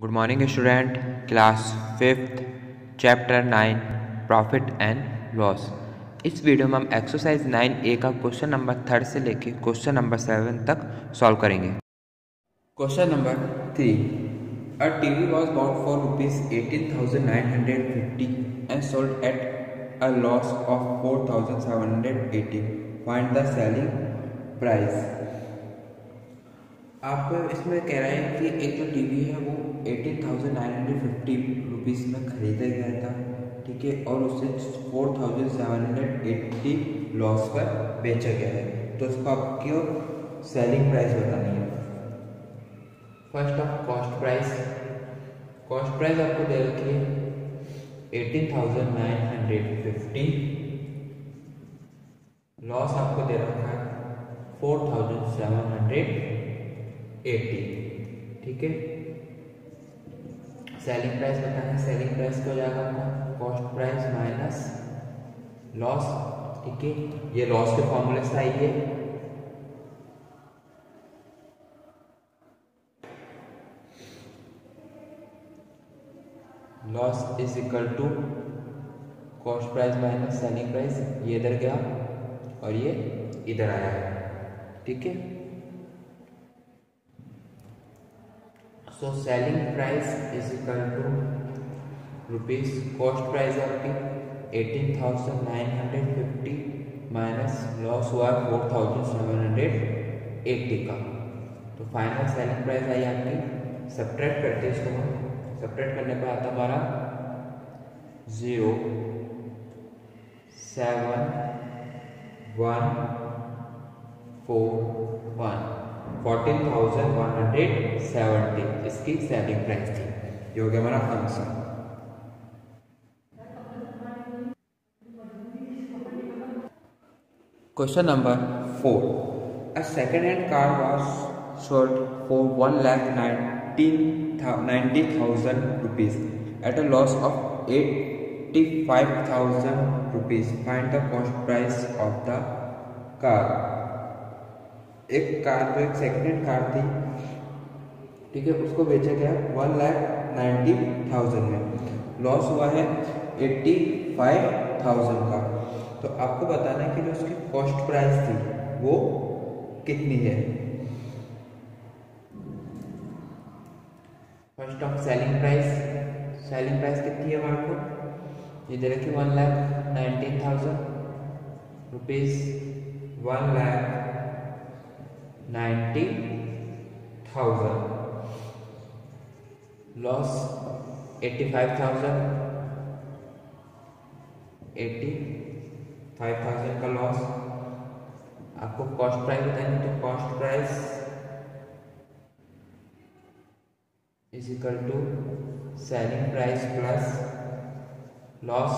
Good morning student. Class fifth chapter 9 profit and loss. इस video में हम exercise 9A का क्वेश्चन नंबर 3 से लेके क्वेश्चन नंबर 7 तक सॉल्व करेंगे। Question number 3, a TV was bought for ₹18,950 and sold at a loss of 4,780। Find the selling price. आप इसमें कह रहे हैं कि एक जो टीवी है वो 18,950 रुपीज़ में खरीदा गया था, ठीक है, और उसे 4,780 लॉस पर बेचा गया है। तो उसको आपको सेलिंग प्राइस बतानी है। फर्स्ट ऑफ कॉस्ट प्राइस आपको दे रखी है 18,950, लॉस आपको दे रखा है 4,780, ठीक है। सेलिंग प्राइस बताना है। सेलिंग प्राइस को जाएगा आपका कॉस्ट प्राइस माइनस लॉस, ठीक है। ये लॉस के फॉर्मूले से आई है। Loss is equal to cost price minus selling price. ये इधर गया और ये इधर आया है, ठीक है। So selling price is equal to rupees, cost price आपकी 18,950 माइनस लॉस हुआ 4,780 का। तो फाइनल सेलिंग प्राइस आई आपकी, सब्ट्रैक्ट करते हैं इसको हम। सब्ट्रैक्ट करने पर आता हमारा 0,7,1,4,1 14,170 इसकी सेलिंग प्राइस थी। ये हो गया हमारा answer. Question number 4, a second hand car was sold for 1,90,000 rupees at a loss of 85,000 rupees. Find the cost price of the car. एक सेकेंड हैंड कार थी, ठीक है, उसको बेचा गया 1,90,000 में, लॉस हुआ है 85,000 का। तो आपको बताना है कि जो उसकी कॉस्ट प्राइस थी वो कितनी है। फर्स्ट ऑफ सेलिंग प्राइस कितनी है हमारे को, ये दे रखी 1,19,000 रुपीज। 1,90,000 लॉस 85,000 का लॉस। आपको कॉस्ट प्राइस बताएंगे तो cost price is equal to selling price plus loss.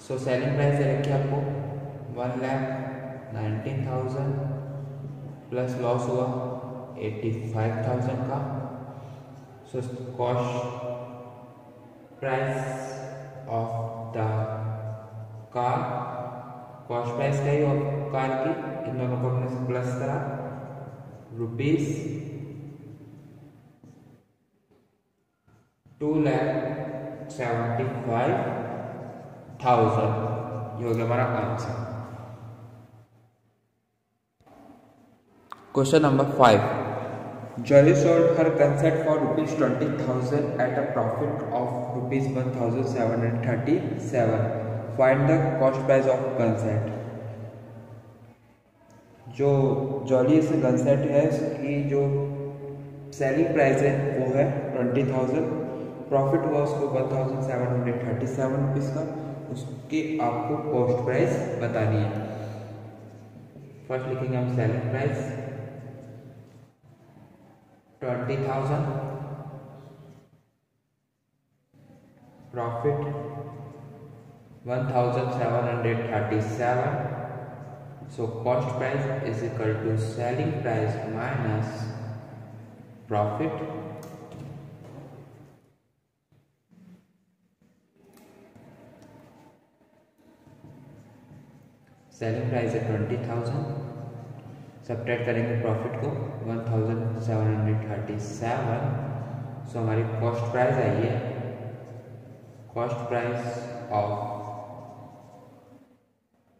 So selling price दे रखी है आपको 1,19,000 प्लस लॉस हुआ 85,000 का। So cost price of the car, cost price का ही कार की, इन दोनों को हमने प्लस करा, रुपीज 2,75,000। ये हो गया हमारा answer. Question number 5, Jolly sold her consent for ₹20,000 at a profit of ₹1,737. Find the cost price of consent। जो जॉली से गनसेट है उसकी जो सेलिंग प्राइस है वो है 20,000, प्रॉफिट हुआ उसको 1,737 रुपीज़ का। उसकी आपको कॉस्ट प्राइस बतानी है। फर्स्ट लिखेंगे हम selling price 20,000, profit 1,737। So cost price is equal to selling price minus profit. Selling price है 20,000, सब्ट्रैक्ट करेंगे प्रॉफिट को 1737। सो हमारी कॉस्ट प्राइस आई है, cost price of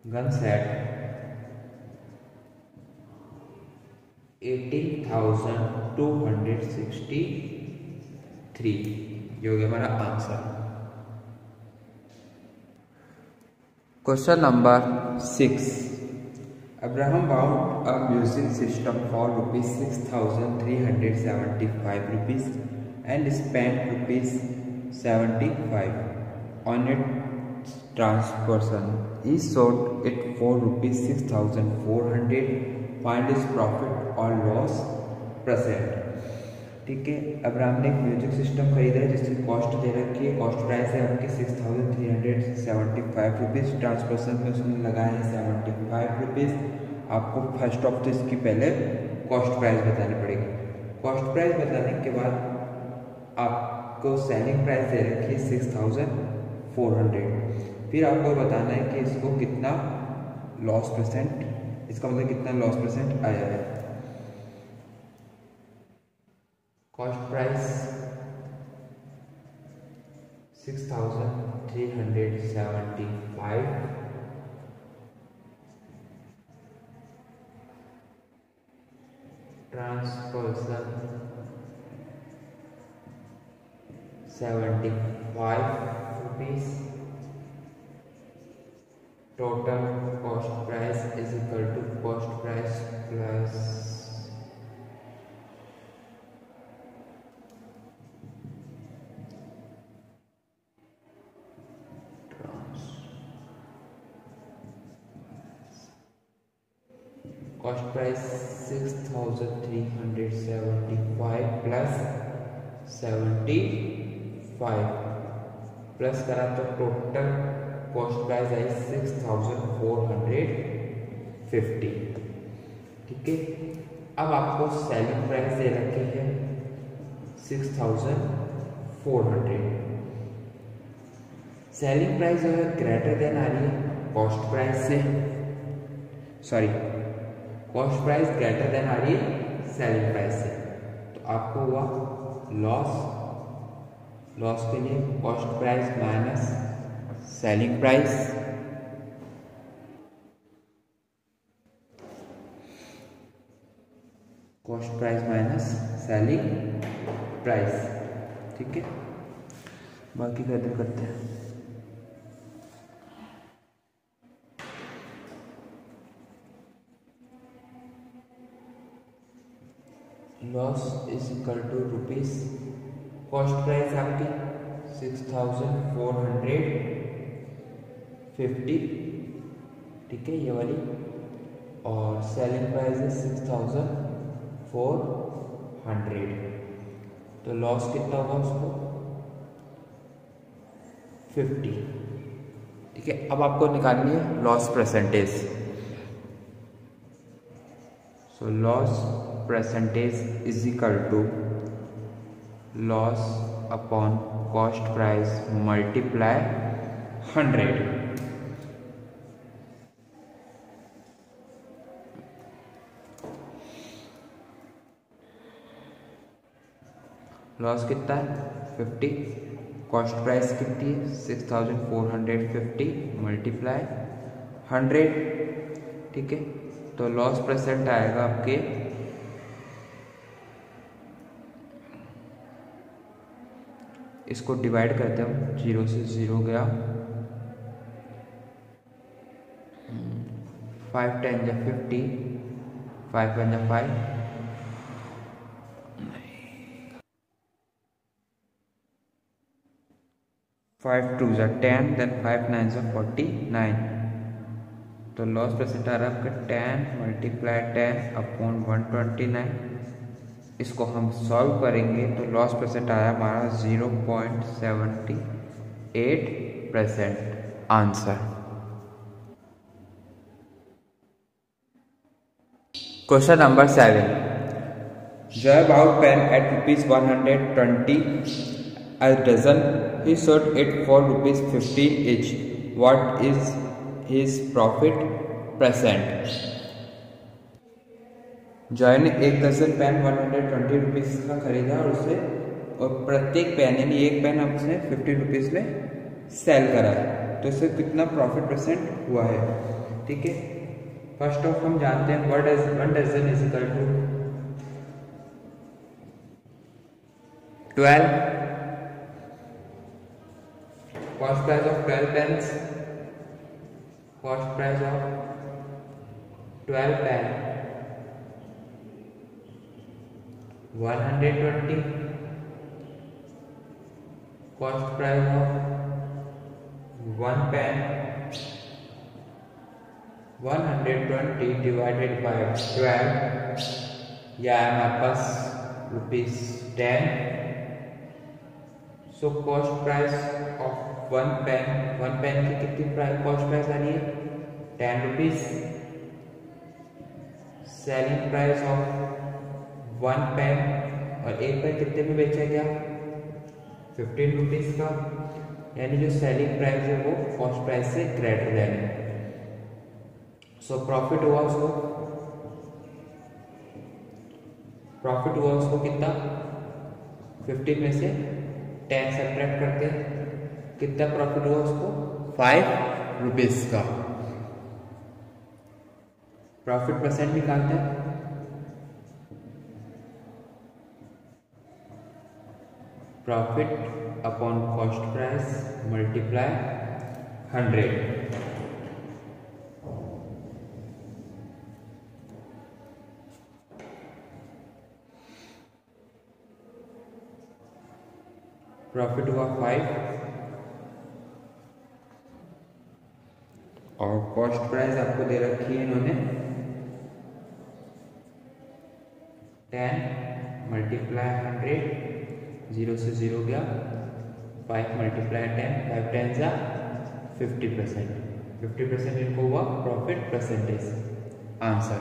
gun set 18,263, ये हो गया हमारा answer. Question number 6, Abraham bought a music system for rupees 6,375 rupees and spent rupees 75 on its transportation. He sold it for rupees 6,400. Find his profit or loss %। ठीक है, Abraham ने एक music system खरीदा है जिसकी कॉस्ट दे रखी है, cost price है आपकी 6,375 रुपीज़, ट्रांसपोर्टेशन में उसने लगाया है 75 रुपीज़। आपको फर्स्ट ऑफ तो इसकी पहले कॉस्ट प्राइस बतानी पड़ेगी। कॉस्ट प्राइस बताने के बाद आपको सेलिंग प्राइस दे रखी है 6,400, फिर आपको बताना है कि इसको कितना लॉस %, इसका मतलब कितना लॉस % आया है। Cost price 6,375, transportation 75 rupees, total cost price is equal to cost price plus cost price 6,375 plus 75 plus करा तो टोटल कॉस्ट प्राइस आई 6,450। ठीक है, अब आपको सेलिंग प्राइस दे रखी है 6,400। सेलिंग प्राइस जो है ग्रेटर देन आ रही है कॉस्ट प्राइस से, sorry cost price greater than आ रही है सेलिंग प्राइस से, तो आपको हुआ लॉस। लॉस के लिए cost price minus selling price, cost price minus selling price. ठीक है, बाकी कैसे करते हैं। Loss is equal to rupees, cost price आपकी 6,450, ठीक है ये वाली, और सेलिंग प्राइस है 6,400, तो लॉस कितना होगा उसको 50। ठीक है, अब आपको निकालनी है loss %। So loss % is equal to loss upon cost price multiply 100। Loss कितना है 50, कॉस्ट प्राइस कितनी है 6,450 मल्टीप्लाई 100। ठीक है, तो लॉस % आएगा आपके इसको डिवाइड करते हैं, 0 से 0 गया, 5 10 जा 50, 5 1 जा 5, 5 2 जा 10, देन 5 9 जा 49। तो लॉस % आ रहा है आपका 10 मल्टीप्लाई 10 अपॉन 129। इसको हम सॉल्व करेंगे तो लॉस % आया हमारा 0.78% answer. Question number 7, Joy bought pen at ₹120 a dozen. He sold it for ₹15 each. What is his profit Joy ने एक दर्जन पेन 120 रुपीज़ का खरीदा और उसे प्रत्येक पेन यानी एक पेन अब उसने 50 रुपीज़ में सेल करा है, तो इससे कितना प्रॉफिट परसेंट हुआ है। ठीक है, फर्स्ट ऑफ हम जानते हैं one dozen is equal to 12 cost price of 12 pens, cost price of 12 pen 120, cost price of 1 pen 120 divided by 12, या हमारे पास ₹10। So cost price of 1 pen की कितनी कॉस्ट प्राइस आ रही है? 10 rupees. Selling price of 1 pen, और एक पेन कितने में बेचा गया? 15 रुपीज का, यानी जो सेलिंग प्राइस है वो कॉस्ट प्राइस से ग्रेटर देन है। सो प्रॉफिट हुआ उसको कितना? 15 में से 10 सब्ट्रैक्ट करके कितना प्रॉफिट हुआ उसको? 5 रुपीज का। प्रॉफिट परसेंट निकालते हैं। Profit upon cost price multiply 100। Profit हुआ 5 और कॉस्ट प्राइस आपको दे रखी है इन्होंने 10 मल्टीप्लाई 100, 0 से 0 गया, 5 मल्टीप्लाई 10, 5 10 जा 50%। 50% इनको हुआ प्रॉफिट परसेंटेज। आंसर